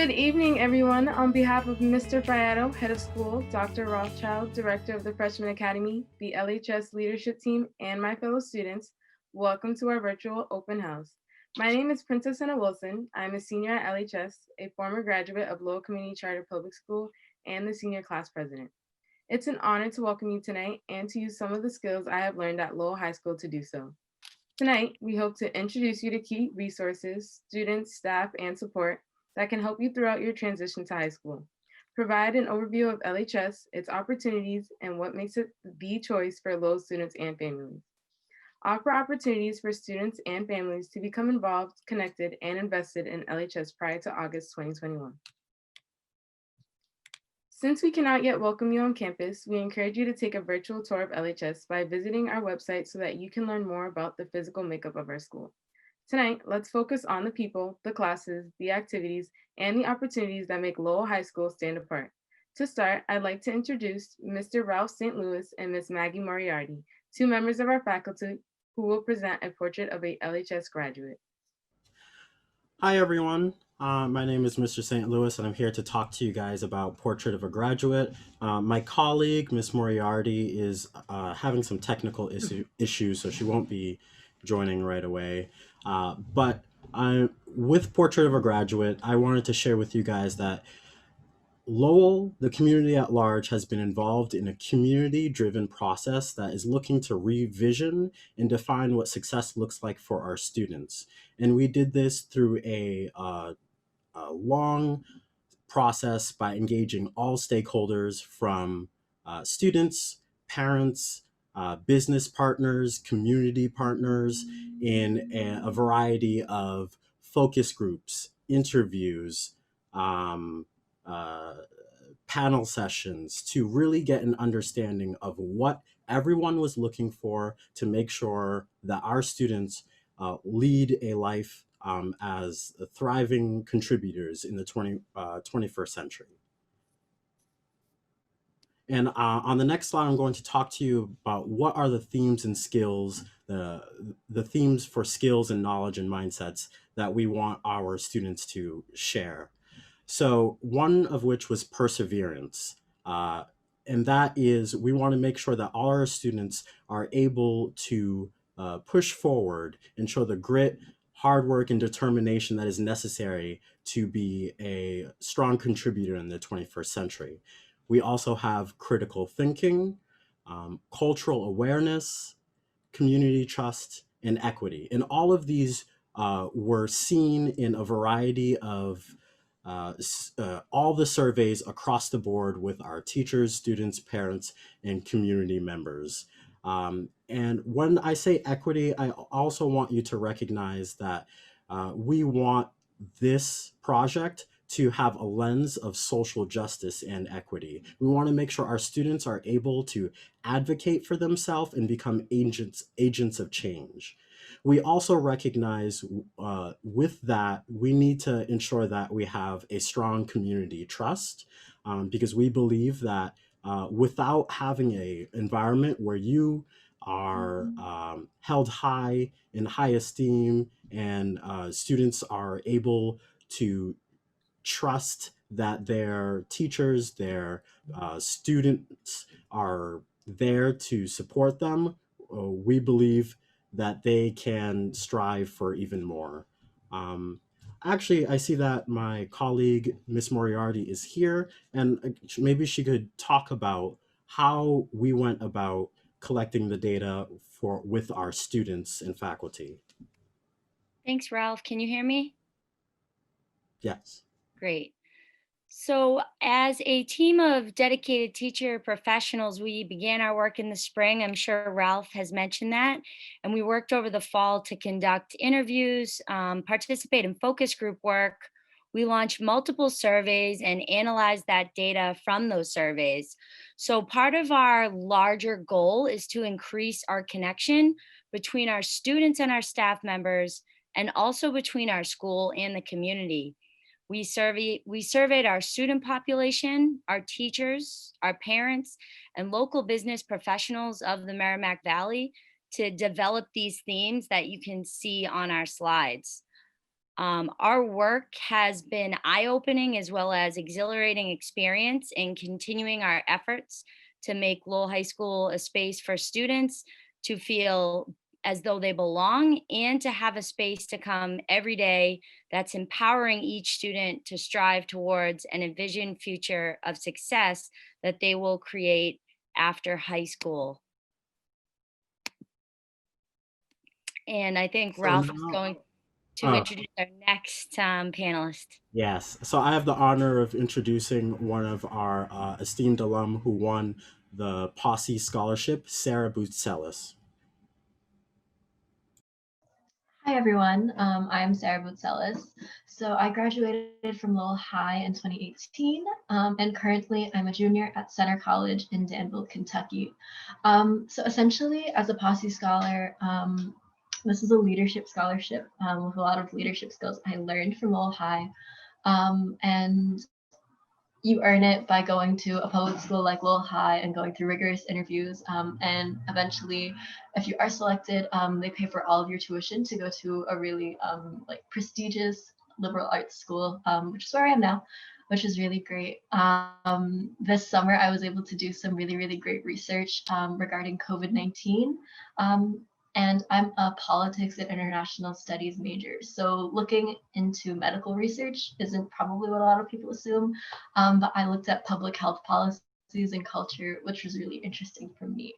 Good evening, everyone. On behalf of Mr. Fiato, Head of School, Dr. Rothschild, Director of the Freshman Academy, the LHS leadership team, and my fellow students, welcome to our virtual open house. My name is Princess Anna Wilson. I'm a senior at LHS, a former graduate of Lowell Community Charter Public School, and the senior class president. It's an honor to welcome you tonight and to use some of the skills I have learned at Lowell High School to do so. Tonight, we hope to introduce you to key resources, students, staff, and support that can help you throughout your transition to high school. Provide an overview of LHS, its opportunities, and what makes it the choice for Lowell students and families. Offer opportunities for students and families to become involved, connected, and invested in LHS prior to August 2021. Since we cannot yet welcome you on campus, we encourage you to take a virtual tour of LHS by visiting our website so that you can learn more about the physical makeup of our school. Tonight, let's focus on the people, the classes, the activities, and the opportunities that make Lowell High School stand apart. To start, I'd like to introduce Mr. Ralph St. Louis and Ms. Maggie Moriarty, two members of our faculty who will present a portrait of a LHS graduate. Hi, everyone. My name is Mr. St. Louis, and I'm here to talk to you guys about Portrait of a Graduate. My colleague, Ms. Moriarty, is having some technical issues, so she won't be joining right away. But with Portrait of a Graduate, I wanted to share with you guys that Lowell, the community at large, has been involved in a community-driven process that is looking to revision and define what success looks like for our students. And we did this through a long process by engaging all stakeholders from students, parents, business partners, community partners in a variety of focus groups, interviews, um, uh, panel sessions to really get an understanding of what everyone was looking for to make sure that our students lead a life as thriving contributors in the 21st century. And on the next slide, I'm going to talk to you about what are the themes and skills, the themes for skills and knowledge and mindsets that we want our students to share. So one of which was perseverance. And that is, we want to make sure that all our students are able to push forward and show the grit, hard work, and determination that is necessary to be a strong contributor in the 21st century. We also have critical thinking, cultural awareness, community trust, and equity. And all of these were seen in a variety of all the surveys across the board with our teachers, students, parents, and community members. And when I say equity, I also want you to recognize that we want this project to have a lens of social justice and equity. We want to make sure our students are able to advocate for themselves and become agents of change. We also recognize with that, we need to ensure that we have a strong community trust because we believe that without having an environment where you are held high in high esteem and students are able to trust that their teachers, their students are there to support them, we believe that they can strive for even more. Actually, I see that my colleague, Miss Moriarty, is here, and maybe she could talk about how we went about collecting the data with our students and faculty. Thanks, Ralph. Can you hear me? Yes. Great. So, as a team of dedicated teacher professionals, we began our work in the spring. I'm sure Ralph has mentioned that. And we worked over the fall to conduct interviews, participate in focus group work. We launched multiple surveys and analyzed that data from those surveys. So, part of our larger goal is to increase our connection between our students and our staff members, and also between our school and the community. We surveyed our student population, our teachers, our parents, and local business professionals of the Merrimack Valley to develop these themes that you can see on our slides. Our work has been eye-opening as well as exhilarating experience in continuing our efforts to make Lowell High School a space for students to feel as though they belong and to have a space to come every day that's empowering each student to strive towards an envisioned future of success that they will create after high school. And I think So Ralph is now, going to uh, introduce our next panelist. yes. So I have the honor of introducing one of our esteemed alum who won the Posse Scholarship, Sarah Bootsellas. Hi everyone, I'm Sarah Bootsellas. So I graduated from Lowell High in 2018, and currently I'm a junior at Center College in Danville, Kentucky. So essentially, as a Posse Scholar, this is a leadership scholarship with a lot of leadership skills I learned from Lowell High. And you earn it by going to a public school like Lowell High and going through rigorous interviews. And eventually, if you are selected, they pay for all of your tuition to go to a really like prestigious liberal arts school, which is where I am now, which is really great. This summer, I was able to do some really, really great research regarding COVID-19. Um, and I'm a politics and international studies major. So looking into medical research isn't probably what a lot of people assume, but I looked at public health policies and culture, which was really interesting for me.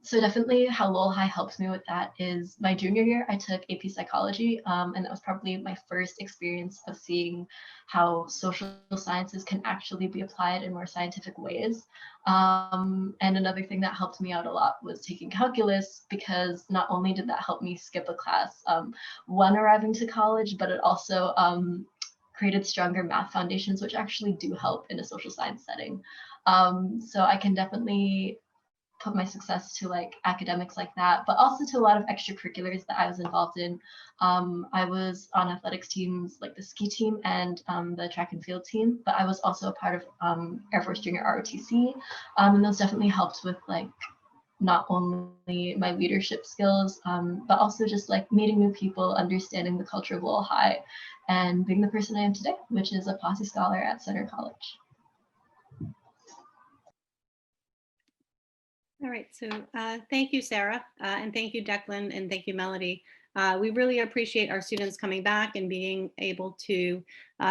So definitely how Lowell High helps me with that is my junior year, I took AP psychology, and that was probably my first experience of seeing how social sciences can actually be applied in more scientific ways. And another thing that helped me out a lot was taking calculus, because not only did that help me skip a class when arriving to college, but it also created stronger math foundations, which actually do help in a social science setting. So I can definitely put my success to like academics like that, but also to a lot of extracurriculars that I was involved in. I was on athletics teams like the ski team and the track and field team, but I was also a part of Air Force Junior ROTC, and those definitely helped with like not only my leadership skills, but also just like meeting new people, understanding the culture of Lowell High, and being the person I am today, which is a Posse Scholar at Center College. All right, so thank you, Sarah, and thank you, Declan, and thank you, Melody. We really appreciate our students coming back and being able to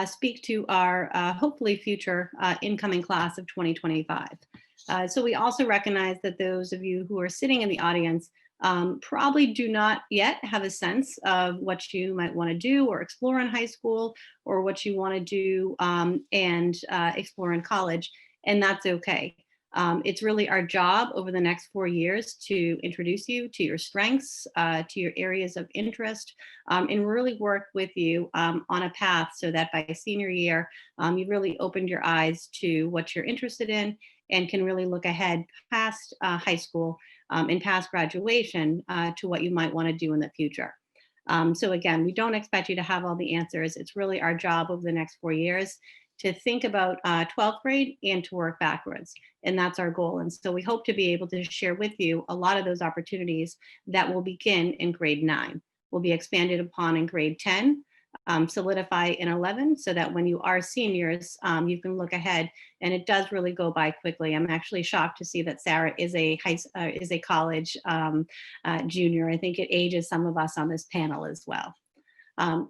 speak to our hopefully future incoming class of 2025. So we also recognize that those of you who are sitting in the audience probably do not yet have a sense of what you might want to do or explore in high school, or what you want to do and explore in college, and that's okay. It's really our job over the next 4 years to introduce you to your strengths, to your areas of interest, and really work with you on a path so that by senior year, you've really opened your eyes to what you're interested in and can really look ahead past high school and past graduation to what you might want to do in the future. So again, we don't expect you to have all the answers. It's really our job over the next 4 years to think about 12th grade and to work backwards. And that's our goal. And so we hope to be able to share with you a lot of those opportunities that will begin in grade 9, will be expanded upon in grade 10, solidify in 11, so that when you are seniors, you can look ahead. And it does really go by quickly. I'm actually shocked to see that Sarah is a college junior. I think it ages some of us on this panel as well.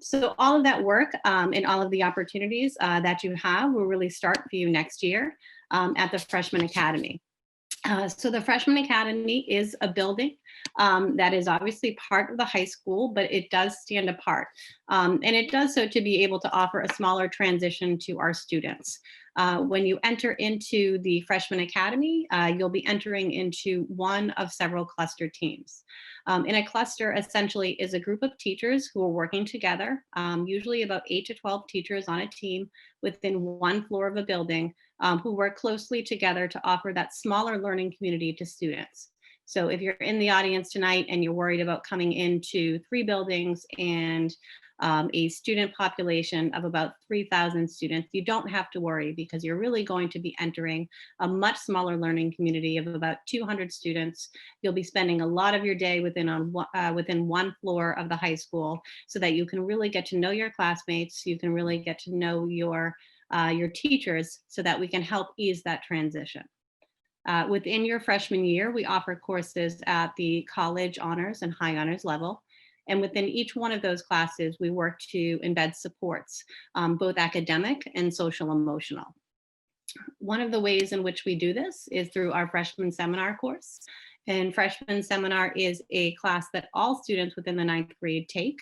So all of that work and all of the opportunities that you have will really start for you next year at the Freshman Academy. So the Freshman Academy is a building that is obviously part of the high school, but it does stand apart. And it does so to be able to offer a smaller transition to our students. When you enter into the Freshman Academy, you'll be entering into one of several cluster teams. And a cluster essentially is a group of teachers who are working together, usually about 8 to 12 teachers on a team within one floor of a building, who work closely together to offer that smaller learning community to students. So if you're in the audience tonight and you're worried about coming into 3 buildings and a student population of about 3,000 students, you don't have to worry because you're really going to be entering a much smaller learning community of about 200 students. You'll be spending a lot of your day within one floor of the high school so that you can really get to know your classmates, you can really get to know your teachers so that we can help ease that transition. Within your freshman year, we offer courses at the college honors and high honors level. And within each one of those classes, we work to embed supports, both academic and social emotional. One of the ways in which we do this is through our freshman seminar course. And freshman seminar is a class that all students within the 9th grade take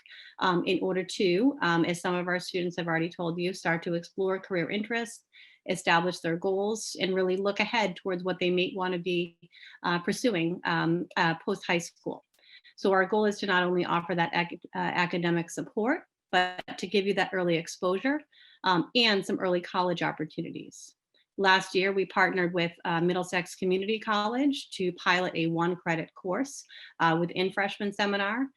in order to, as some of our students have already told you, start to explore career interests, establish their goals, and really look ahead towards what they may want to be pursuing post high school. So our goal is to not only offer that academic support, but to give you that early exposure and some early college opportunities. Last year, we partnered with Middlesex Community College to pilot a 1-credit course within freshman seminar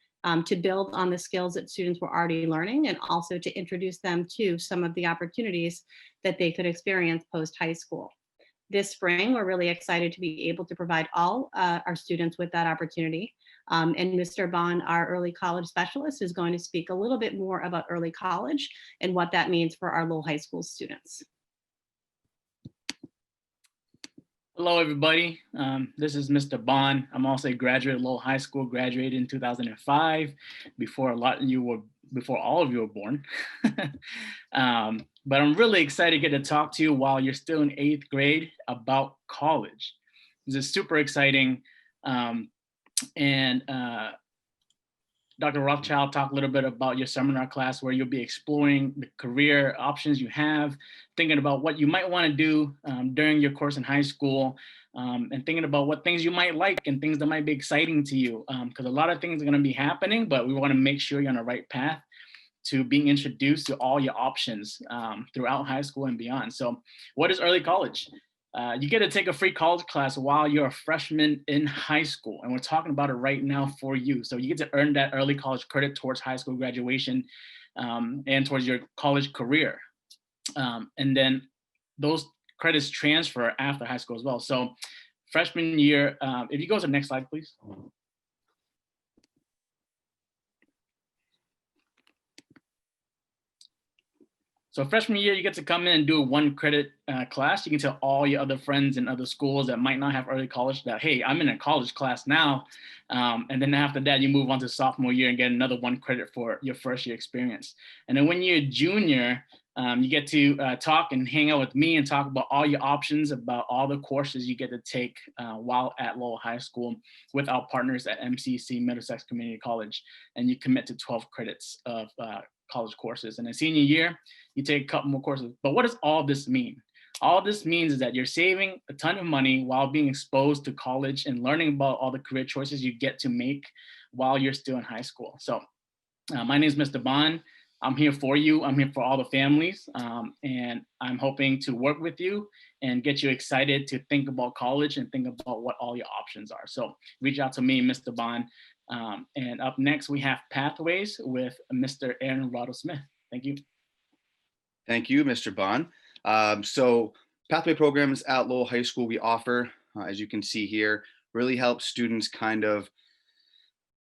to build on the skills that students were already learning and also to introduce them to some of the opportunities that they could experience post high school. This spring, we're really excited to be able to provide all our students with that opportunity. And Mr. Bond, our early college specialist, is going to speak a little bit more about early college and what that means for our Lowell High School students. Hello, everybody. This is Mr. Bond. I'm also a graduate of Lowell High School, graduated in 2005, before all of you were born. But I'm really excited to get to talk to you while you're still in 8th grade about college. This is super exciting. Dr. Rothschild talked a little bit about your seminar class where you'll be exploring the career options you have, thinking about what you might want to do during your course in high school, and thinking about what things you might like and things that might be exciting to you. Because a lot of things are going to be happening, but we want to make sure you're on the right path to being introduced to all your options throughout high school and beyond. So what is early college? You get to take a free college class while you're a freshman in high school. And we're talking about it right now for you. So you get to earn that early college credit towards high school graduation and towards your college career. And then those credits transfer after high school as well. So freshman year, if you go to the next slide, please. So freshman year, you get to come in and do a 1-credit class. You can tell all your other friends in other schools that might not have early college that, hey, I'm in a college class now. And then after that, you move on to sophomore year and get another 1 credit for your first year experience. And then when you're a junior, you get to talk and hang out with me and talk about all your options, about all the courses you get to take while at Lowell High School with our partners at MCC, Middlesex Community College. And you commit to 12 credits of college courses. And in senior year, you take a couple more courses. But what does all this mean? All this means is that you're saving a ton of money while being exposed to college and learning about all the career choices you get to make while you're still in high school. So my name is Mr. Bond. I'm here for you. I'm here for all the families. And I'm hoping to work with you and get you excited to think about college and think about what all your options are. So reach out to me, Mr. Bond. And up next, we have Pathways with Mr. Aaron Rotto-Smith. Thank you. Thank you, Mr. Bond. So pathway programs at Lowell High School we offer, as you can see here, really help students kind of,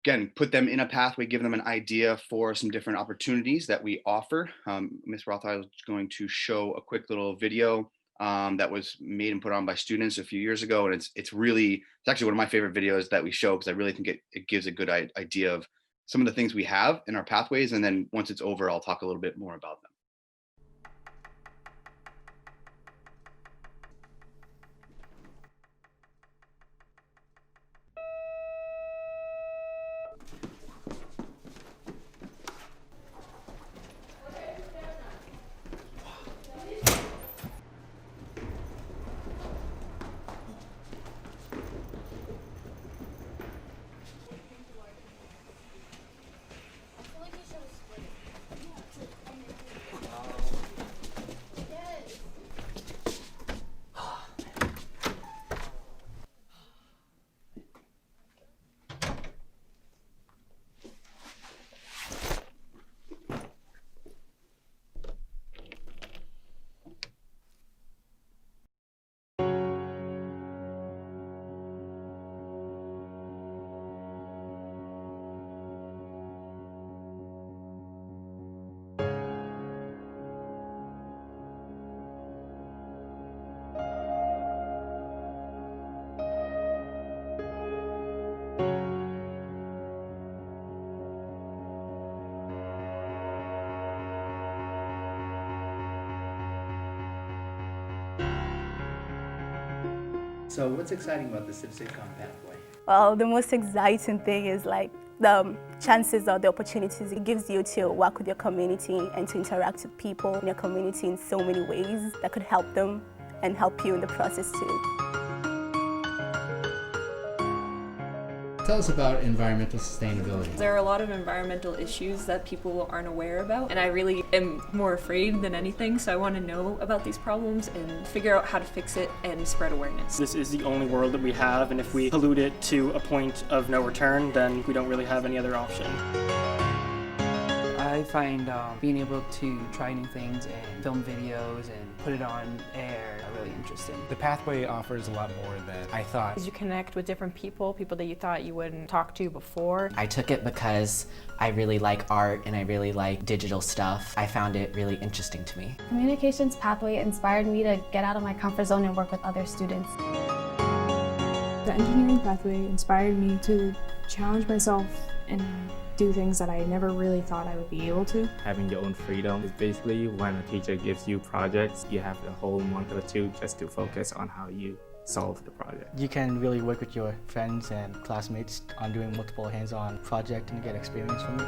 again, put them in a pathway, give them an idea for some different opportunities that we offer. Ms. Rothschild is going to show a quick little video that was made and put on by students a few years ago. And it's actually one of my favorite videos that we show because I really think it gives a good idea of some of the things we have in our pathways. And then once it's over, I'll talk a little bit more about them. So what's exciting about the CivSitCom pathway? Well, the most exciting thing is like the chances or the opportunities it gives you to work with your community and to interact with people in your community in so many ways that could help them and help you in the process too. Tell us about environmental sustainability. There are a lot of environmental issues that people aren't aware about, and I really am more afraid than anything, so I want to know about these problems and figure out how to fix it and spread awareness. This is the only world that we have, and if we pollute it to a point of no return, then we don't really have any other option. I find being able to try new things and film videos and put it on air really interesting. The pathway offers a lot more than I thought. You connect with different people that you thought you wouldn't talk to before. I took it because I really like art and I really like digital stuff. I found it really interesting to me. Communications pathway inspired me to get out of my comfort zone and work with other students. The engineering pathway inspired me to challenge myself and do things that I never really thought I would be able to. Having your own freedom is basically when a teacher gives you projects, you have a whole month or two just to focus on how you solve the project. You can really work with your friends and classmates on doing multiple hands-on projects and get experience from it.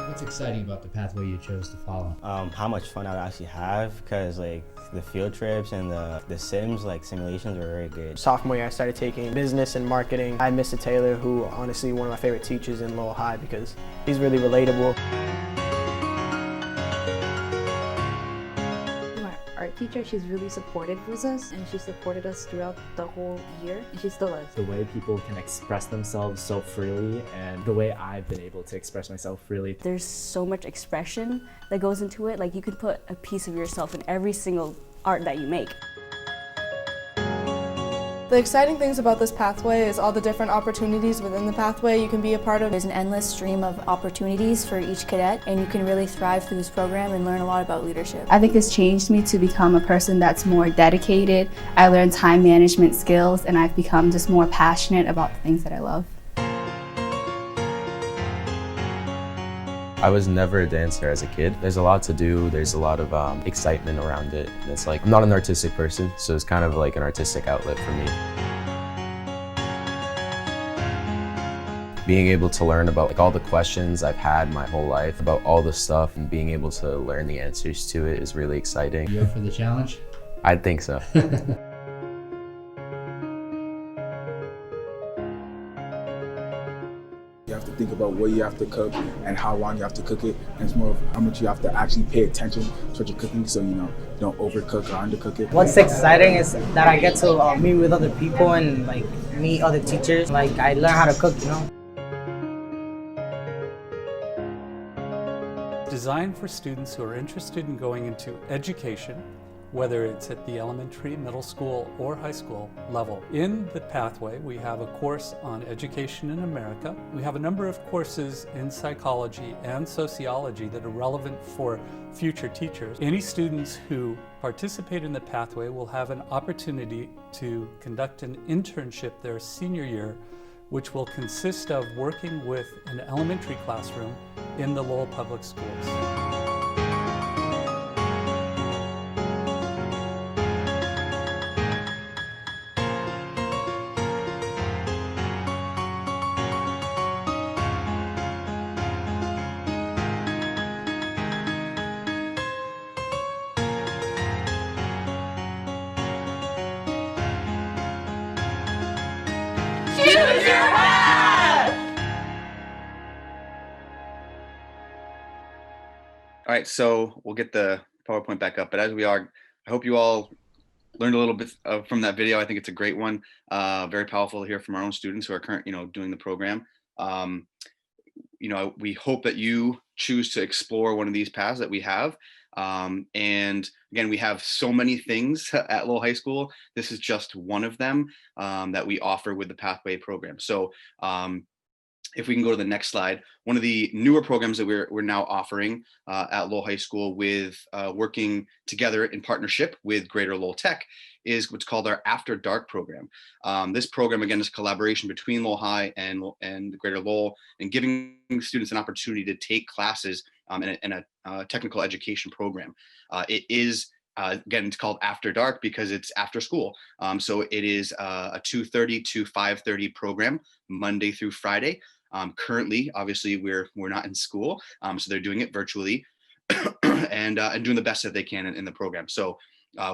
What's exciting about the pathway you chose to follow? How much fun I would actually have, because like the field trips and the sims, like simulations, were very good. Sophomore year I started taking business and marketing. I had Mr. Taylor, who honestly one of my favorite teachers in Lowell High because he's really relatable. Art teacher, she's really supportive with us, and she supported us throughout the whole year, and she still does. The way people can express themselves so freely, and the way I've been able to express myself freely. There's so much expression that goes into it. Like, you could put a piece of yourself in every single art that you make. The exciting things about this pathway is all the different opportunities within the pathway you can be a part of. There's an endless stream of opportunities for each cadet, and you can really thrive through this program and learn a lot about leadership. I think it's changed me to become a person that's more dedicated. I learned time management skills, and I've become just more passionate about the things that I love. I was never a dancer as a kid. There's a lot to do, there's a lot of excitement around it. And it's like, I'm not an artistic person, so it's kind of like an artistic outlet for me. Being able to learn about like all the questions I've had my whole life, about all the stuff, and being able to learn the answers to it is really exciting. You up for the challenge? I think so. You have to think about what you have to cook and how long you have to cook it. And it's more of how much you have to actually pay attention to what you're cooking, so you don't overcook or undercook it. What's exciting is that I get to meet with other people and like meet other teachers. Like, I learn how to cook, Designed for students who are interested in going into education, whether it's at the elementary, middle school, or high school level. In the pathway, we have a course on education in America. We have a number of courses in psychology and sociology that are relevant for future teachers. Any students who participate in the pathway will have an opportunity to conduct an internship their senior year, which will consist of working with an elementary classroom in the Lowell Public Schools. Choose your path! All right, so we'll get the PowerPoint back up, but as we are, I hope you all learned a little bit from that video. I think it's a great one, very powerful to hear from our own students who are doing the program. We hope that you choose to explore one of these paths that we have. And again, we have so many things at Lowell High School. This is just one of them that we offer with the Pathway program. So if we can go to the next slide, one of the newer programs that we're now offering at Lowell High School with working together in partnership with Greater Lowell Tech is what's called our After Dark program. This program, again, is a collaboration between Lowell High and Greater Lowell, and giving students an opportunity to take classes in a technical education program. It is Again, it's called After Dark because it's after school. So it is a 2:30 to 5:30 program, Monday through Friday. Currently, obviously, we're not in school, so they're doing it virtually and doing the best that they can in the program. So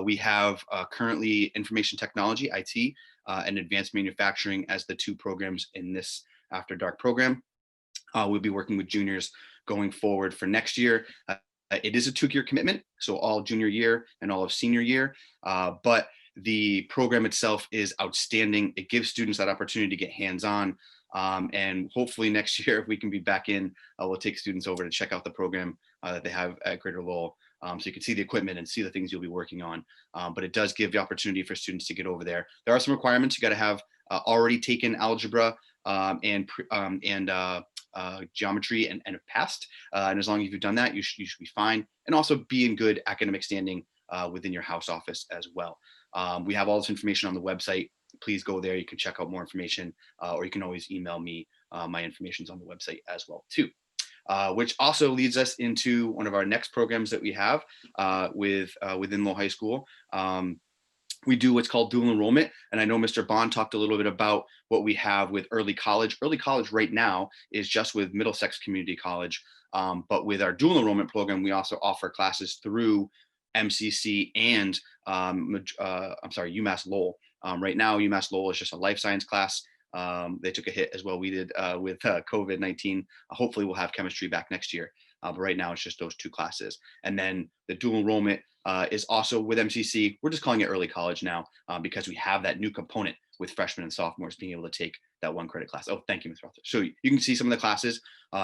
we have currently information technology, IT, and advanced manufacturing as the two programs in this After Dark program. We'll be working with juniors going forward for next year. It is a 2-year commitment, so all junior year and all of senior year, but the program itself is outstanding. It gives students that opportunity to get hands-on, and hopefully next year, if we can be back in, we'll take students over to check out the program that they have at Greater Lowell, so you can see the equipment and see the things you'll be working on. But it does give the opportunity for students to get over there. There are some requirements. You got to have already taken algebra and geometry and have passed. And as long as you've done that, you should be fine. And also be in good academic standing within your house office as well. We have all this information on the website. Please go there. You can check out more information, or you can always email me. My information is on the website as well too. Which also leads us into one of our next programs that we have within Lowell High School. We do what's called dual enrollment. And I know Mr. Bond talked a little bit about what we have with early college. Early college right now is just with Middlesex Community College. But with our dual enrollment program, we also offer classes through MCC and UMass Lowell. Right now, UMass Lowell is just a life science class. They took a hit as well. We did with COVID-19. Hopefully we'll have chemistry back next year. But right now it's just those 2 classes. And then the dual enrollment is also with MCC. We're just calling it early college now because we have that new component with freshmen and sophomores being able to take that 1 credit class. Oh, thank you, Mr. Arthur. So you can see some of the classes: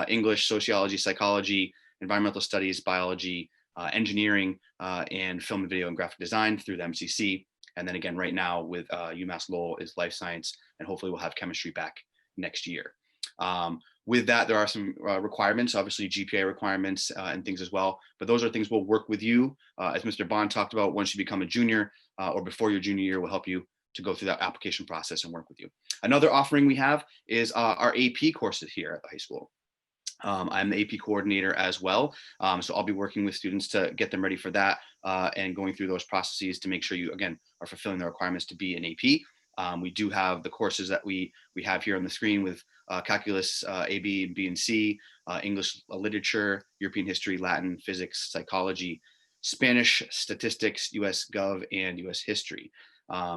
English, sociology, psychology, environmental studies, biology, engineering, and film and video and graphic design through the MCC. And then again, right now with UMass Lowell is life science, and hopefully we'll have chemistry back next year. With that, there are some requirements, obviously GPA requirements and things as well, but those are things we'll work with you. As Mr. Bond talked about, once you become a junior or before your junior year, we'll help you to go through that application process and work with you. Another offering we have is our AP courses here at the high school. I'm the AP coordinator as well. So I'll be working with students to get them ready for that and going through those processes to make sure you, again, are fulfilling the requirements to be an AP. We do have the courses that we have here on the screen with calculus, A, B, B, and C, English literature, European history, Latin, physics, psychology, Spanish, statistics, US Gov, and US history.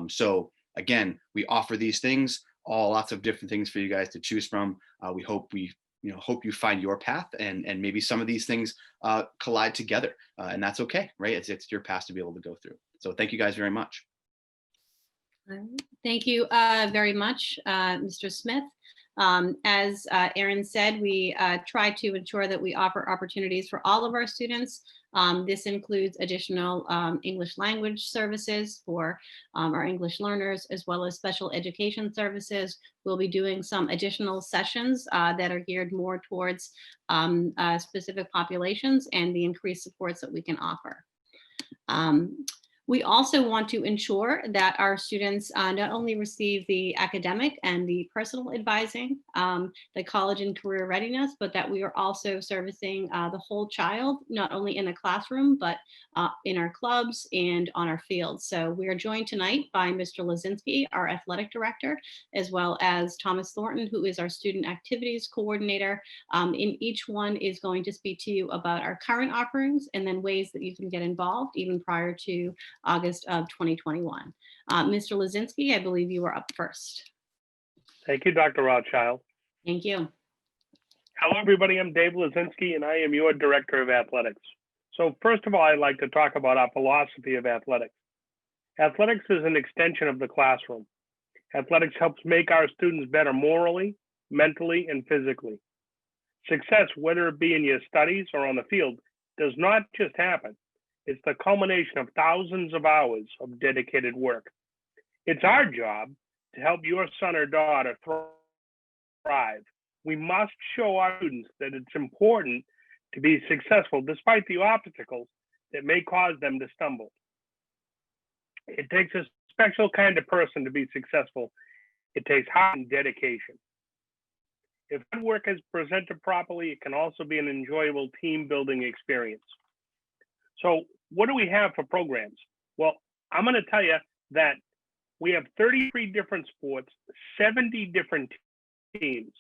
So again, we offer these things, lots of different things for you guys to choose from. We hope you find your path, and maybe some of these things collide together, and that's okay, right? It's your path to be able to go through. So thank you guys very much. Thank you very much, Mr. Smith. As Aaron said, we try to ensure that we offer opportunities for all of our students. This includes additional English language services for our English learners, as well as special education services. We'll be doing some additional sessions that are geared more towards specific populations and the increased supports that we can offer. We also want to ensure that our students not only receive the academic and the personal advising, the college and career readiness, but that we are also servicing the whole child, not only in the classroom, but in our clubs and on our fields. So we are joined tonight by Mr. Lisinski, our athletic director, as well as Thomas Thornton, who is our student activities coordinator. And each one is going to speak to you about our current offerings and then ways that you can get involved even prior to August of 2021. Mr. Lisinski, I believe you are up first. Thank you, Dr. Rothschild. Thank you. Hello, everybody. I'm Dave Lisinski, and I am your Director of Athletics. So first of all, I'd like to talk about our philosophy of athletics. Athletics is an extension of the classroom. Athletics helps make our students better morally, mentally, and physically. Success, whether it be in your studies or on the field, does not just happen. It's the culmination of thousands of hours of dedicated work. It's our job to help your son or daughter thrive. We must show our students that it's important to be successful despite the obstacles that may cause them to stumble. It takes a special kind of person to be successful. It takes heart and dedication. If good work is presented properly, it can also be an enjoyable team building experience. So what do we have for programs? Well, I'm going to tell you that we have 33 different sports, 70 different teams.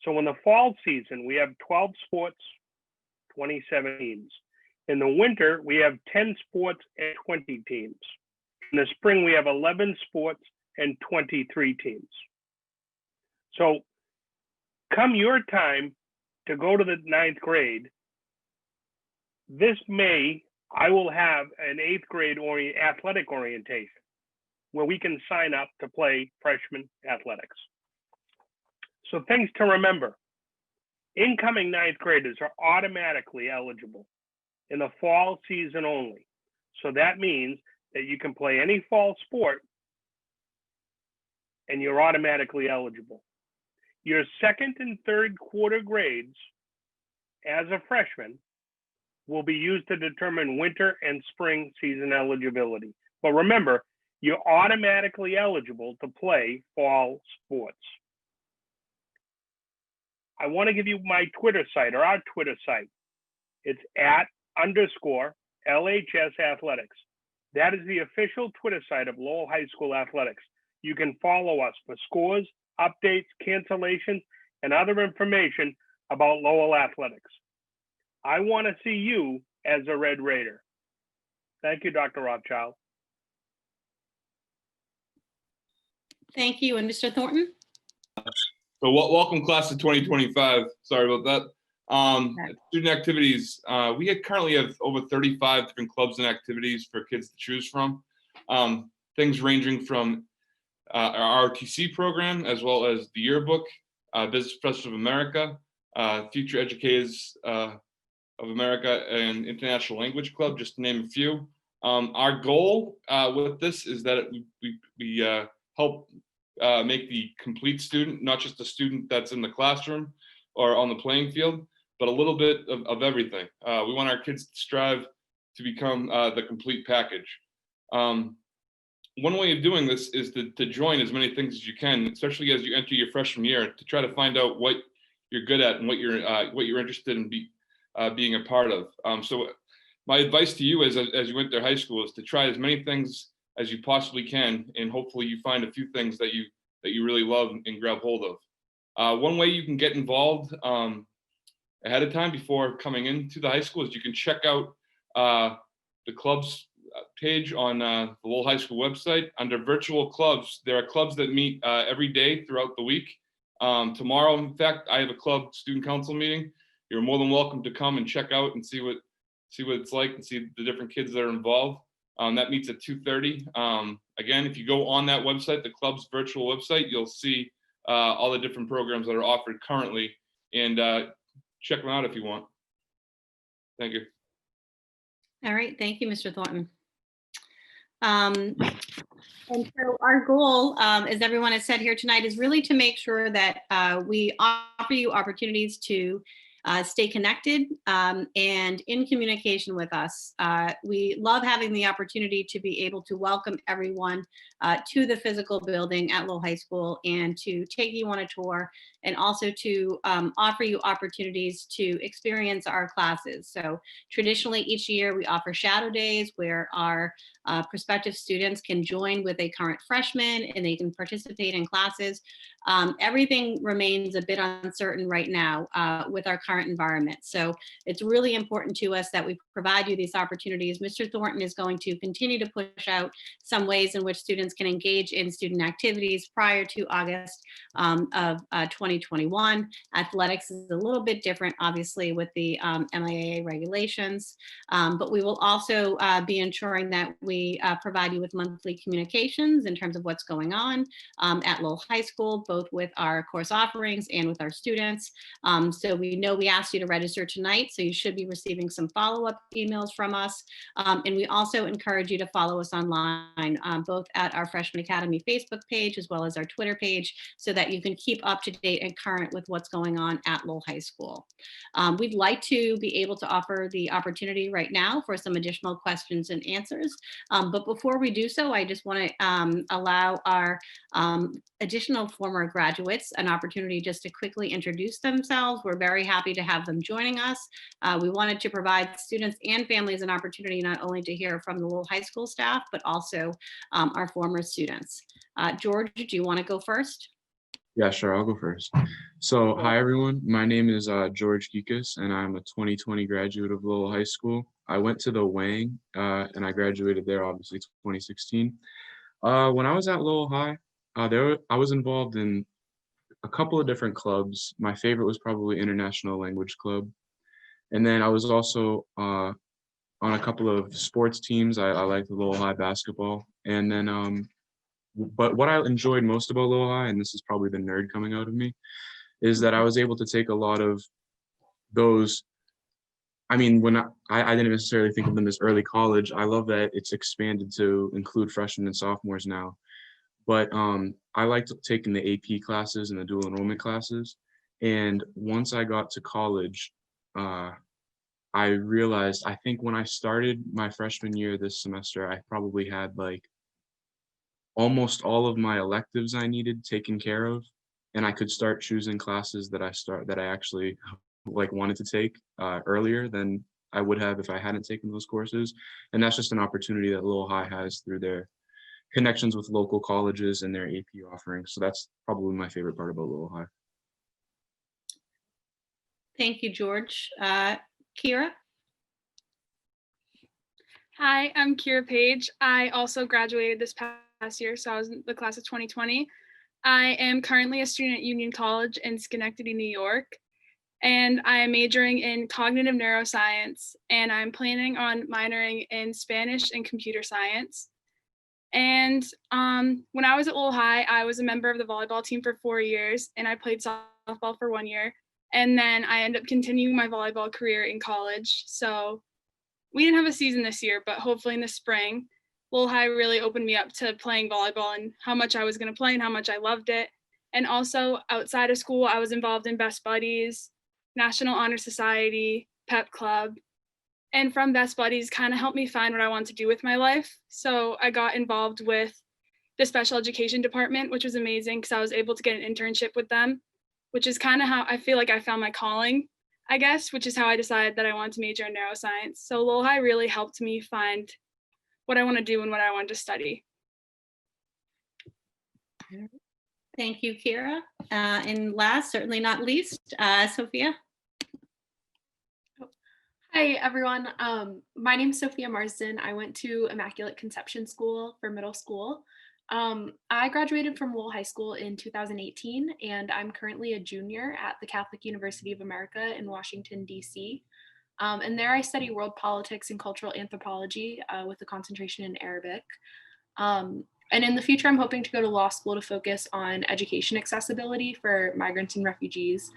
So in the fall season, we have 12 sports, 27 teams. In the winter, we have 10 sports and 20 teams. In the spring, we have 11 sports and 23 teams. So come your time to go to the 9th grade, this May, I will have an 8th grade athletic orientation where we can sign up to play freshman athletics. So things to remember. Incoming 9th graders are automatically eligible in the fall season only. So that means that you can play any fall sport and you're automatically eligible. Your second and third quarter grades as a freshman will be used to determine winter and spring season eligibility. But remember, you're automatically eligible to play fall sports. I want to give you my Twitter site, or our Twitter site. It's @_LHS Athletics. That is the official Twitter site of Lowell High School Athletics. You can follow us for scores, updates, cancellations, and other information about Lowell Athletics. I want to see you as a Red Raider. Thank you, Dr. Rothschild. Thank you. And Mr. Thornton? So welcome class of 2025. Sorry about that. Student activities, we currently have over 35 different clubs and activities for kids to choose from. Things ranging from our ROTC program, as well as the yearbook, Business Professors of America, Future Educators of America, and International Language Club, just to name a few. Our goal with this is that we help make the complete student, not just a student that's in the classroom or on the playing field, but a little bit of everything. We want our kids to strive to become the complete package. One way of doing this is to join as many things as you can, especially as you enter your freshman year, to try to find out what you're good at and what you're interested in being a part of. So my advice to you as you enter high school is to try as many things as you possibly can, and hopefully you find a few things that you really love and grab hold of. One way you can get involved ahead of time before coming into the high school is you can check out the clubs page on the Lowell High School website. Under virtual clubs, there are clubs that meet every day throughout the week. Tomorrow, in fact, I have a club student council meeting. You're more than welcome to come and check out and see what it's like and see the different kids that are involved. That meets at 2:30. Again, if you go on that website, the club's virtual website, you'll see all the different programs that are offered currently, and check them out if you want. Thank you. All right, thank you, Mr. Thornton. And so our goal, as everyone has said here tonight, is really to make sure that we offer you opportunities to stay connected and in communication with us. We love having the opportunity to be able to welcome everyone to the physical building at Lowell High School and to take you on a tour, and also to offer you opportunities to experience our classes. So traditionally each year we offer shadow days where our prospective students can join with a current freshman and they can participate in classes. Everything remains a bit uncertain right now with our current environment. So it's really important to us that we provide you these opportunities. Mr. Thornton is going to continue to push out some ways in which students can engage in student activities prior to August of 2021. Athletics is a little bit different, obviously, with the MIAA regulations, but we will also be ensuring that we provide you with monthly communications in terms of what's going on at Lowell High School, both with our course offerings and with our students. So we know we asked you to register tonight, so you should be receiving some follow-up emails from us. And we also encourage you to follow us online, both at our Freshman Academy Facebook page as well as our Twitter page, so that you can keep up to date and current with what's going on at Lowell High School. We'd like to be able to offer the opportunity right now for some additional questions and answers. But before we do so, I just want to allow our additional former graduates an opportunity just to quickly introduce themselves. We're very happy to have them joining us. We wanted to provide students and families an opportunity not only to hear from the Lowell High School staff, but also our former students. George, do you want to go first? Yeah, sure, I'll go first. So, hi everyone, my name is George Gikas, and I'm a 2020 graduate of Lowell High School. I went to the Wang, and I graduated there, obviously, 2016. When I was at Lowell High, I was involved in a couple of different clubs. My favorite was probably International Language Club. And then I was also on a couple of sports teams. I liked the Lowell High basketball. And then but what I enjoyed most about Lowell High, and this is probably the nerd coming out of me, is that I was able to take a lot of those. I mean, when I didn't necessarily think of them as early college. I love that it's expanded to include freshmen and sophomores now. But I liked taking the AP classes and the dual enrollment classes. And once I got to college, I realized, I think when I started my freshman year this semester, I probably had like almost all of my electives I needed taken care of, and I could start choosing classes that I actually like wanted to take earlier than I would have if I hadn't taken those courses. And that's just an opportunity that Lowell High has through their connections with local colleges and their AP offerings. So that's probably my favorite part about Lowell High. Thank you, George. Kira? Hi, I'm Kira Page. I also graduated this past year, so I was in the class of 2020. I am currently a student at Union College in Schenectady, New York, and I am majoring in cognitive neuroscience, and I'm planning on minoring in Spanish and computer science. And when I was at Lowell High, I was a member of the volleyball team for 4 years, and I played softball for 1 year. And then I ended up continuing my volleyball career in college. So we didn't have a season this year, but hopefully in the spring. Lowell High really opened me up to playing volleyball and how much I was going to play and how much I loved it. And also outside of school, I was involved in Best Buddies, National Honor Society, Pep Club. And from Best Buddies kind of helped me find what I want to do with my life. So I got involved with the special education department, which was amazing because I was able to get an internship with them, which is kind of how I feel like I found my calling, I guess, which is how I decided that I wanted to major in neuroscience. So Lowell High really helped me find what I want to do and what I want to study. Thank you, Kira. And last, certainly not least, Sophia. Hi, everyone. My name is Sophia Marsden. I went to Immaculate Conception School for middle school. I graduated from Lowell High School in 2018, and I'm currently a junior at the Catholic University of America in Washington, D.C. And there I study world politics and cultural anthropology with a concentration in Arabic. And in the future, I'm hoping to go to law school to focus on education accessibility for migrants and refugees.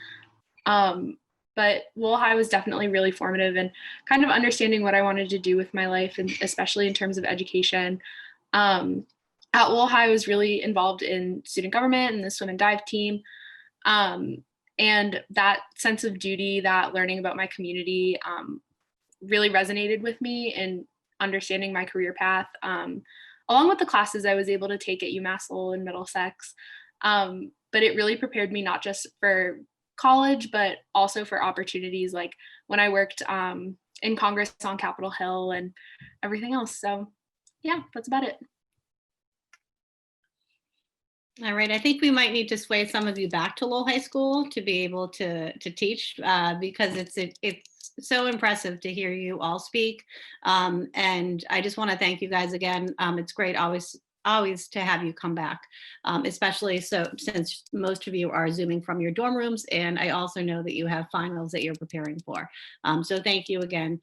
But Lowell High was definitely really formative in kind of understanding what I wanted to do with my life, and especially in terms of education. At Lowell High, I was really involved in student government and the swim and dive team. And that sense of duty, that learning about my community really resonated with me in understanding my career path, along with the classes I was able to take at UMass Lowell and Middlesex. But it really prepared me not just for college, but also for opportunities like when I worked in Congress on Capitol Hill and everything else. So yeah, that's about it. All right, I think we might need to sway some of you back to Lowell High School to be able to teach because it's so impressive to hear you all speak. And I just want to thank you guys again. It's great always to have you come back, especially so since most of you are Zooming from your dorm rooms, and I also know that you have finals that you're preparing for. So thank you again.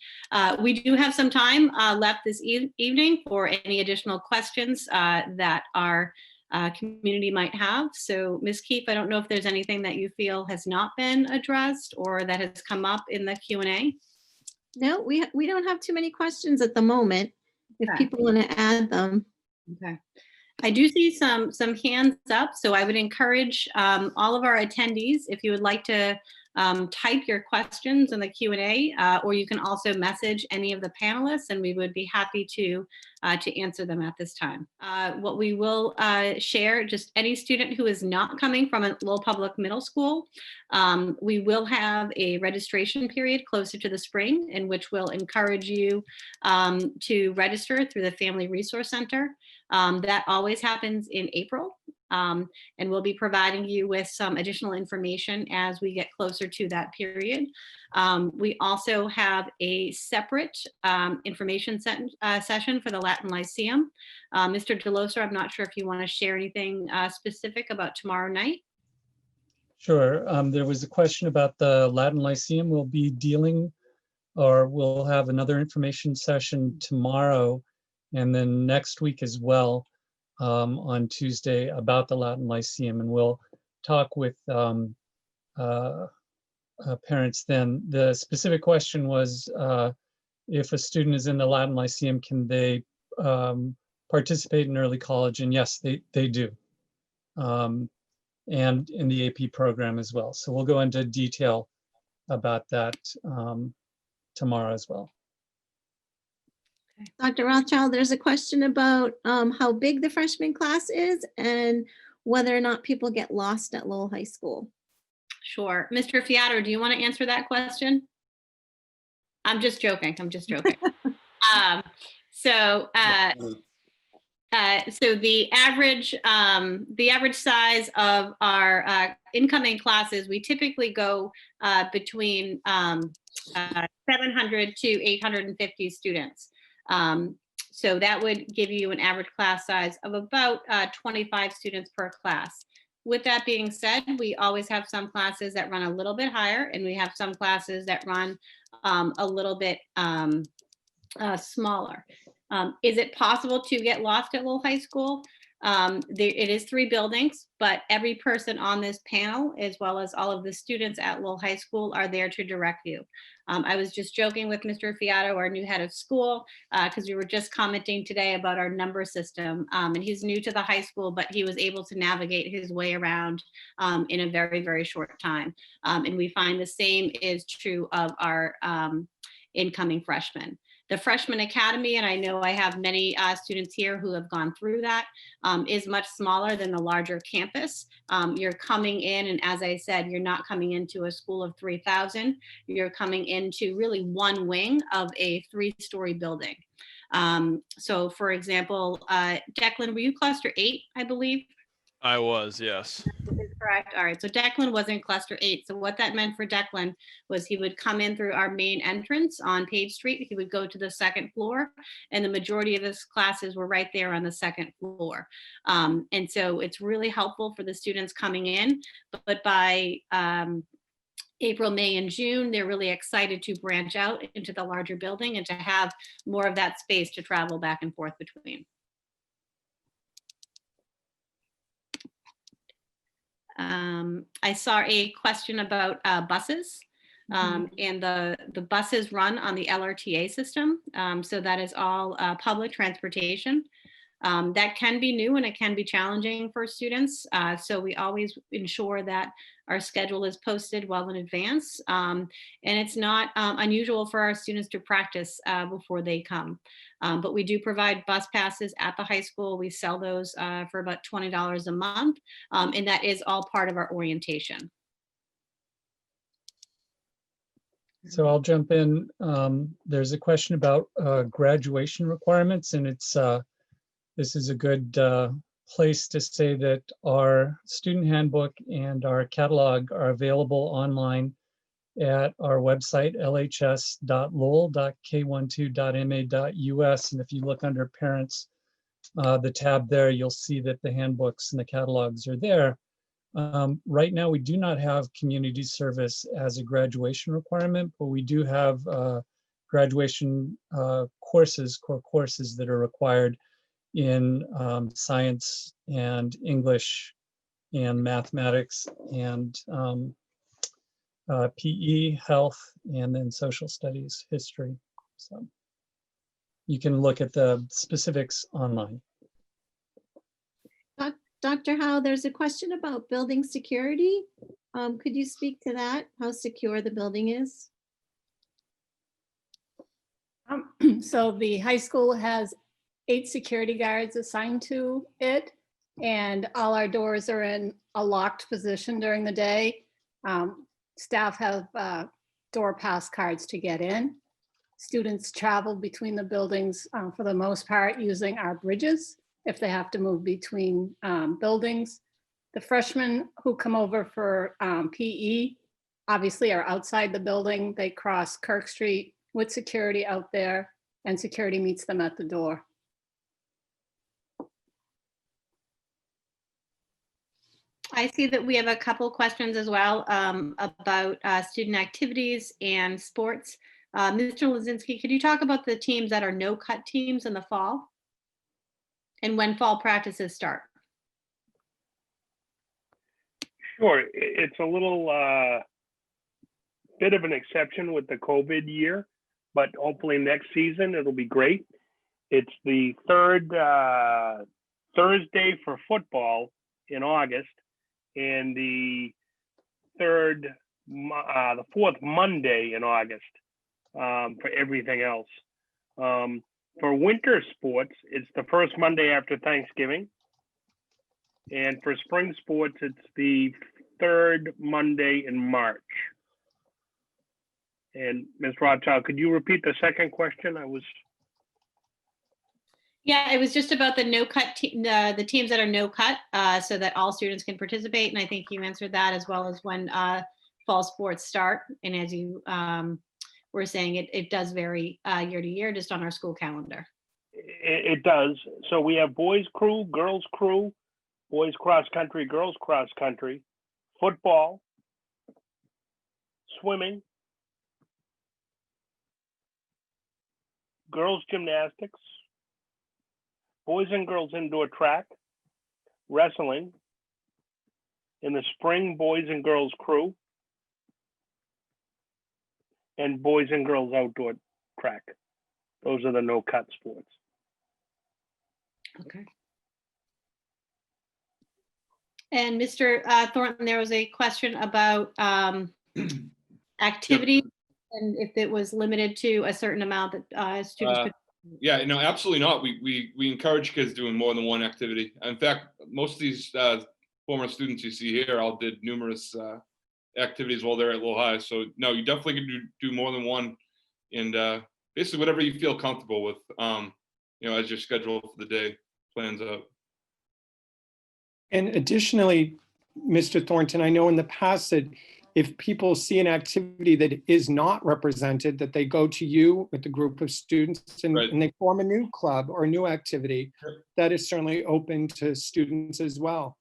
We do have some time left this evening for any additional questions that our community might have. So Ms. Keefe, I don't know if there's anything that you feel has not been addressed or that has come up in the Q&A. No, we don't have too many questions at the moment, if people want to add them. Okay. I do see some hands up, so I would encourage all of our attendees, if you would like to type your questions in the Q&A, or you can also message any of the panelists, and we would be happy to to answer them at this time. What we will share, just any student who is not coming from a Lowell Public Middle School, we will have a registration period closer to the spring in which we'll encourage you to register through the Family Resource Center. That always happens in April. And we'll be providing you with some additional information as we get closer to that period. We also have a separate information session for the Latin Lyceum. Mr. DeLoser, I'm not sure if you want to share anything specific about tomorrow night. Sure. There was a question about the Latin Lyceum. We'll be dealing, or we'll have another information session tomorrow and then next week as well on Tuesday about the Latin Lyceum. And we'll talk with parents then. The specific question was if a student is in the Latin Lyceum, can they participate in early college? And yes, they do. And in the AP program as well. So we'll go into detail about that tomorrow as well. Dr. Rothschild, there's a question about how big the freshman class is and whether or not people get lost at Lowell High School. Sure. Mr. Fiato, do you want to answer that question? I'm just joking. I'm just joking. So the average size of our incoming classes, we typically go between 700 to 850 students. So that would give you an average class size of about 25 students per class. With that being said, we always have some classes that run a little bit higher, and we have some classes that run a little bit smaller. Is it possible to get lost at Lowell High School? It is 3 buildings, but every person on this panel, as well as all of the students at Lowell High School, are there to direct you. I was just joking with Mr. Fiato, our new head of school, because we were just commenting today about our number system. And he's new to the high school, but he was able to navigate his way around in a very, very short time. And we find the same is true of our incoming freshmen. The Freshman Academy, and I know I have many students here who have gone through that, is much smaller than the larger campus. You're coming in, and as I said, you're not coming into a school of 3,000. You're coming into really one wing of a 3-story building. So for example, Declan, were you cluster 8, I believe? I was, yes. Is correct. All right. So Declan was in cluster 8. So what that meant for Declan was he would come in through our main entrance on Page Street. He would go to the 2nd floor, and the majority of his classes were right there on the 2nd floor. And so it's really helpful for the students coming in. But by April, May, and June, they're really excited to branch out into the larger building and to have more of that space to travel back and forth between. I saw a question about buses, and the buses run on the LRTA system. So that is all public transportation. That can be new and it can be challenging for students. So we always ensure that our schedule is posted well in advance. And it's not unusual for our students to practice before they come. But we do provide bus passes at the high school. We sell those for about $20 a month. And that is all part of our orientation. So I'll jump in. There's a question about graduation requirements, and it's this is a good place to say that our student handbook and our catalog are available online at our website, lhs.lowell.k12.ma.us. And if you look under parents, the tab there, you'll see that the handbooks and the catalogs are there. Right now, we do not have community service as a graduation requirement, but we do have graduation courses, core courses that are required in science and English and mathematics and PE, health, and then social studies, history. So you can look at the specifics online. Dr. Howe, there's a question about building security. Could you speak to that, how secure the building is? So the high school has 8 security guards assigned to it, and all our doors are in a locked position during the day. Staff have door pass cards to get in. Students travel between the buildings for the most part using our bridges if they have to move between buildings. The freshmen who come over for PE obviously are outside the building. They cross Kirk Street with security out there, and security meets them at the door. I see that we have a couple questions as well about student activities and sports. Mr. Lisinski, could you talk about the teams that are no-cut teams in the fall and when fall practices start? Sure, it's a little bit of an exception with the COVID year, but hopefully next season it'll be great. It's the third Thursday for football in August, and the fourth Monday in August for everything else. For winter sports, it's the first Monday after Thanksgiving. And for spring sports, it's the third Monday in March. And Ms. Rothschild, could you repeat the second question? Yeah, it was just about the no-cut, the teams that are no-cut, so that all students can participate. And I think you answered that, as well as when fall sports start. And as you were saying, it does vary year to year, just on our school calendar. It does. So we have boys crew, girls crew, boys cross country, girls cross country, football, swimming, girls gymnastics, boys and girls indoor track, wrestling, in the spring, boys and girls crew, and boys and girls outdoor track. Those are the no-cut sports. Okay. And Mr. Thornton, there was a question about activity and if it was limited to a certain amount that students could. Yeah, no, absolutely not. We encourage kids doing more than one activity. In fact, most of these former students you see here all did numerous activities while they're at Lowell High. So no, you definitely can do more than one, and basically whatever you feel comfortable with, as your schedule for the day plans out. And additionally, Mr. Thornton, I know in the past that if people see an activity that is not represented, that they go to you with a group of students and they form a new club or a new activity. That is certainly open to students as well.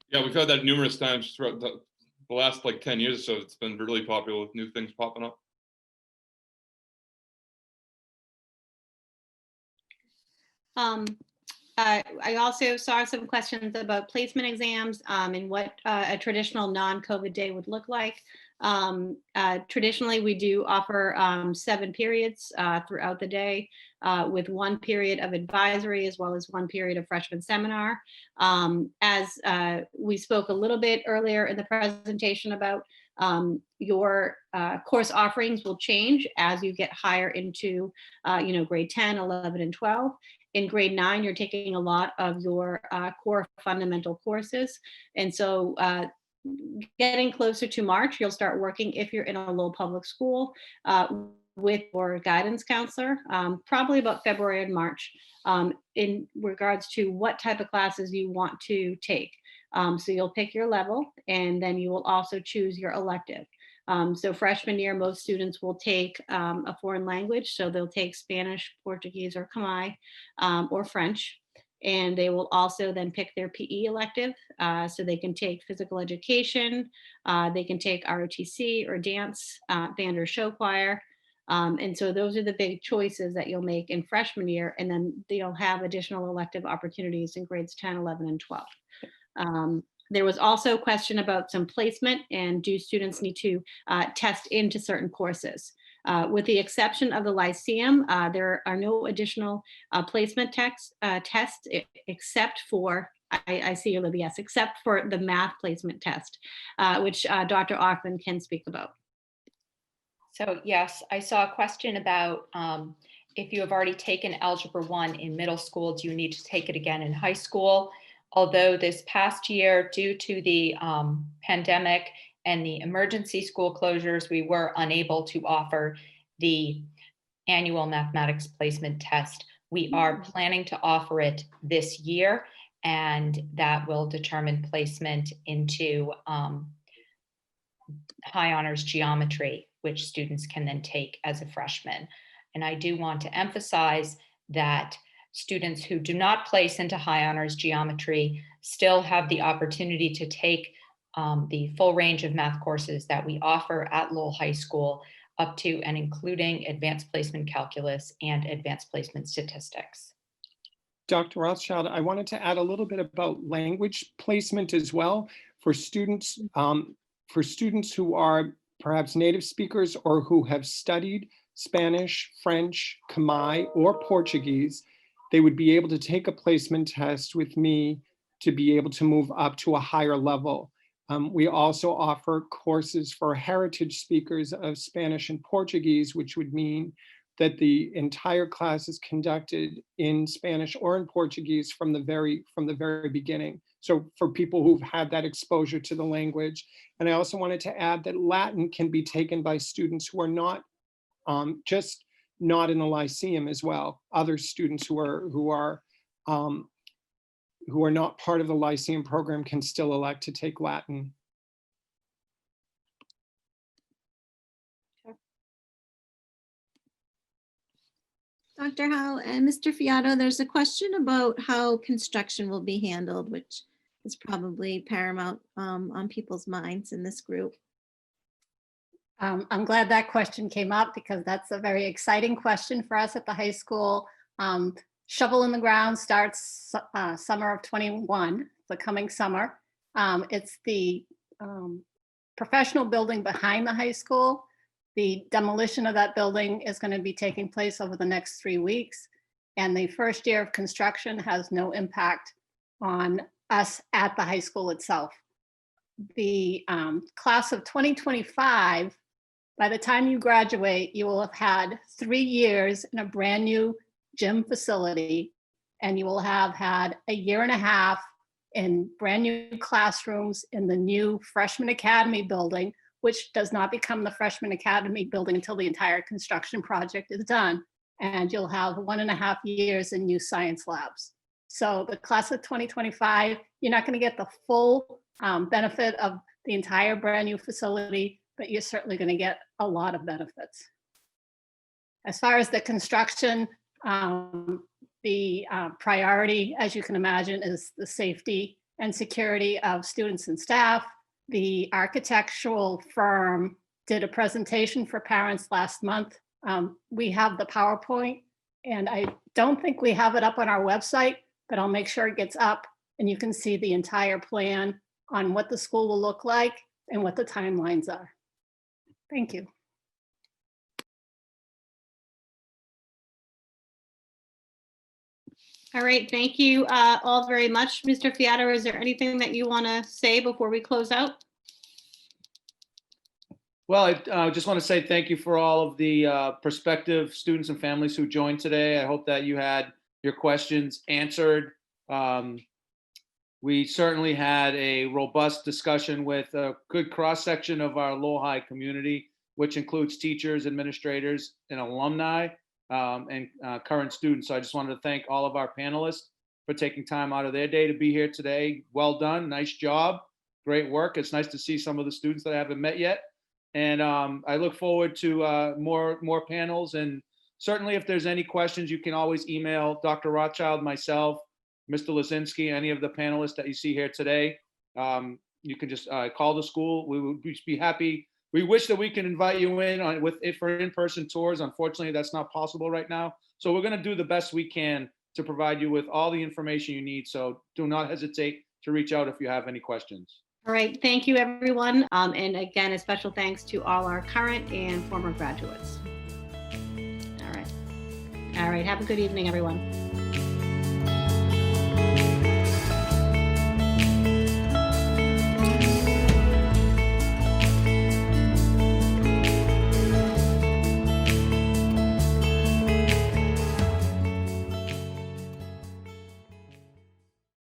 Yeah, we've had that numerous times throughout the last 10 years or so. It's been really popular with new things popping up. I also saw some questions about placement exams and what a traditional non-COVID day would look like. Traditionally, we do offer 7 periods throughout the day with 1 period of advisory as well as 1 period of freshman seminar. As we spoke a little bit earlier in the presentation about your course offerings will change as you get higher into grade 10, 11, and 12. In grade 9, you're taking a lot of your core fundamental courses. And so getting closer to March, you'll start working, if you're in a Lowell public school, with your guidance counselor, probably about February and March, in regards to what type of classes you want to take. So you'll pick your level, and then you will also choose your elective. So freshman year, most students will take a foreign language. So they'll take Spanish, Portuguese, or Khmer, or French. And they will also then pick their PE elective. So they can take physical education, they can take ROTC or dance, band or show choir. And so those are the big choices that you'll make in freshman year. And then they'll have additional elective opportunities in grades 10, 11, and 12. There was also a question about some placement, and do students need to test into certain courses? With the exception of the Lyceum, there are no additional placement tests except for, I see your Libby, yes, except for the math placement test, which Dr. Offman can speak about. So yes, I saw a question about if you have already taken Algebra 1 in middle school, do you need to take it again in high school? Although this past year, due to the pandemic and the emergency school closures, we were unable to offer the annual mathematics placement test. We are planning to offer it this year, and that will determine placement into high honors geometry, which students can then take as a freshman. And I do want to emphasize that students who do not place into high honors geometry still have the opportunity to take the full range of math courses that we offer at Lowell High School, up to and including advanced placement calculus and advanced placement statistics. Dr. Rothschild, I wanted to add a little bit about language placement as well for students who are perhaps native speakers or who have studied Spanish, French, Khmer, or Portuguese. They would be able to take a placement test with me to be able to move up to a higher level. We also offer courses for heritage speakers of Spanish and Portuguese, which would mean that the entire class is conducted in Spanish or in Portuguese from the very beginning. So for people who've had that exposure to the language. And I also wanted to add that Latin can be taken by students who are not just not in the Lyceum as well. Other students who are not part of the Lyceum program can still elect to take Latin. Dr. Howe and Mr. Fiato, there's a question about how construction will be handled, which is probably paramount on people's minds in this group. I'm glad that question came up because that's a very exciting question for us at the high school. Shovel in the ground starts summer of 21, the coming summer. It's the professional building behind the high school. The demolition of that building is going to be taking place over the next 3 weeks. And the first year of construction has no impact on us at the high school itself. The class of 2025, by the time you graduate, you will have had 3 years in a brand new gym facility, and you will have had 1.5 years in brand new classrooms in the new Freshman Academy building, which does not become the Freshman Academy building until the entire construction project is done. And you'll have 1.5 years in new science labs. So the class of 2025, you're not going to get the full benefit of the entire brand new facility, but you're certainly going to get a lot of benefits. As far as the construction, the priority, as you can imagine, is the safety and security of students and staff. The architectural firm did a presentation for parents last month. We have the PowerPoint, and I don't think we have it up on our website, but I'll make sure it gets up and you can see the entire plan on what the school will look like and what the timelines are. Thank you. All right, thank you all very much. Mr. Fiato, is there anything that you want to say before we close out? Well, I just want to say thank you for all of the prospective students and families who joined today. I hope that you had your questions answered. We certainly had a robust discussion with a good cross-section of our Lowell High community, which includes teachers, administrators, and alumni, and current students. So I just wanted to thank all of our panelists for taking time out of their day to be here today. Well done, nice job, great work. It's nice to see some of the students that I haven't met yet. And I look forward to more panels. And certainly if there's any questions, you can always email Dr. Rothschild, myself, Mr. Lisinski, any of the panelists that you see here today. You can just call the school. We would be happy. We wish that we can invite you in for in-person tours. Unfortunately, that's not possible right now. So we're going to do the best we can to provide you with all the information you need. So do not hesitate to reach out if you have any questions. All right, thank you, everyone. And again, a special thanks to all our current and former graduates. All right, have a good evening, everyone.